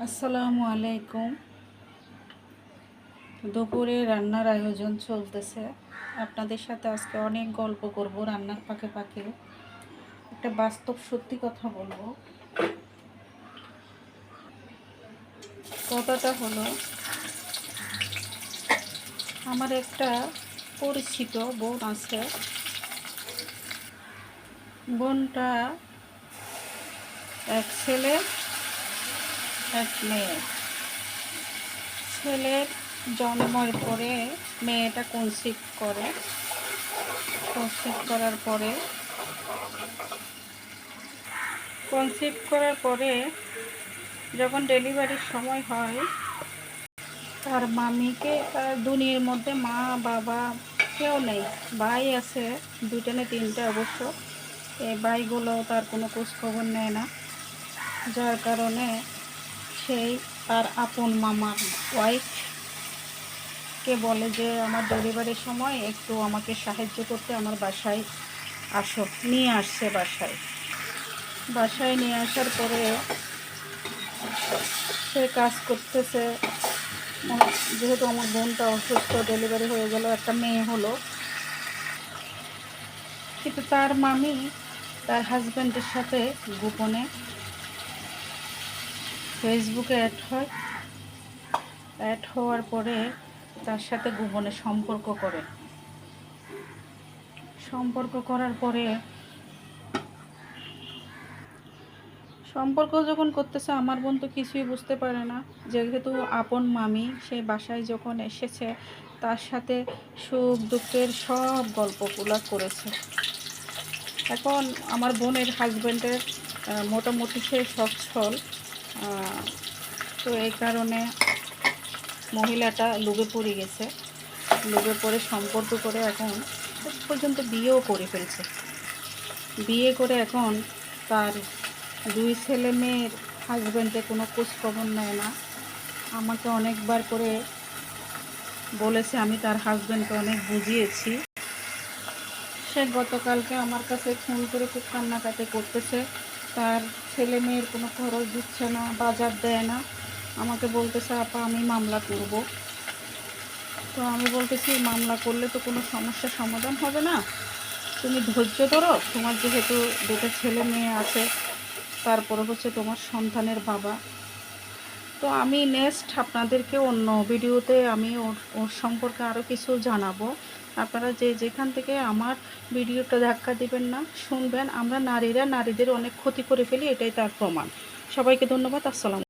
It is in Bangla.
আসসালামু আলাইকুম। দুপুরে রান্নার আয়োজন চলতেছে। আপনাদের সাথে আজকে অনেক গল্প করব রান্নার ফাঁকে ফাঁকে। একটা বাস্তব সত্যি কথা বলবো। কথাটা হলো, আমার একটা পরিচিত বোন আছে। বোনটা এক ছেলে এক মেয়ে। ছেলের জন্মের পরে মেয়েটা কনসিভ করে। কনসিভ করার পরে যখন ডেলিভারির সময় হয়, তার মামিকে, তার দুনিয়ার মধ্যে মা বাবা কেউ নেই। ভাই আছে, দুইটা না তিনটা অবশ্য। এই ভাইগুলো তার কোনো খোঁজখবর নেয় না, যার কারণে সেই তার আপন মামার ওয়াইফকে বলে যে আমার ডেলিভারির সময় একটু আমাকে সাহায্য করতে আমার বাসায় আসো। নিয়ে আসছে বাসায় নিয়ে আসার পরে সে কাজ করতেছে। যেহেতু আমার বোনটা অসুস্থ, ডেলিভারি হয়ে গেল, একটা মেয়ে হলো, কিন্তু তার মামি তার হাজব্যান্ডের সাথে গোপনে ফেসবুকে অ্যাড হওয়ার পরে তার সাথে গোপনে সম্পর্ক করার পরে সম্পর্ক যখন করতেছে, আমার বোন তো কিছুই বুঝতে পারে না। যেহেতু আপন মামি, সেই বাসায় যখন এসেছে, তার সাথে সুখ দুঃখের সব গল্পগুলো করেছে। এখন আমার বোনের হাজব্যান্ডের মোটামুটি সে সচ্ছল, তো এই কারণে মহিলাটা লোভে পড়ে সম্পর্ক করে এখন শেষ পর্যন্ত বিয়েও করে ফেলছে। বিয়ে করে এখন তার দুই ছেলে মেয়ের হাজব্যান্ডের কোনো খোঁজখবর নেয় না। আমাকে অনেকবার করে বলেছে, আমি তার হাজব্যান্ডকে অনেক বুঝিয়েছি। সে গতকালকে আমার কাছে ফোন করে খুব কান্নাকাটি করতেছে। তার ছেলে মেয়ের কোনো খরচ দিচ্ছে না, বাজার দেয় না। আমাকে বলতেছে, আপা আমি মামলা করব। তো আমি বলতেছি, মামলা করলে তো কোনো সমস্যার সমাধান হবে না, তুমি ধৈর্য ধরো। তোমার যেহেতু দুটো ছেলে মেয়ে আছে, তারপরে হচ্ছে তোমার সন্তানের বাবা। তো আমি নেক্সট আপনাদেরকে অন্য ভিডিওতে আমি ওর সম্পর্কে আরও কিছু জানাবো। আপনারা যেখান থেকে আমার ভিডিওটা ধাক্কা দিবেন না, শুনবেন। আমরা নারীরা নারীদের অনেক ক্ষতি করে ফেলি, এটাই তার প্রমাণ। সবাইকে ধন্যবাদ। আসসালাম।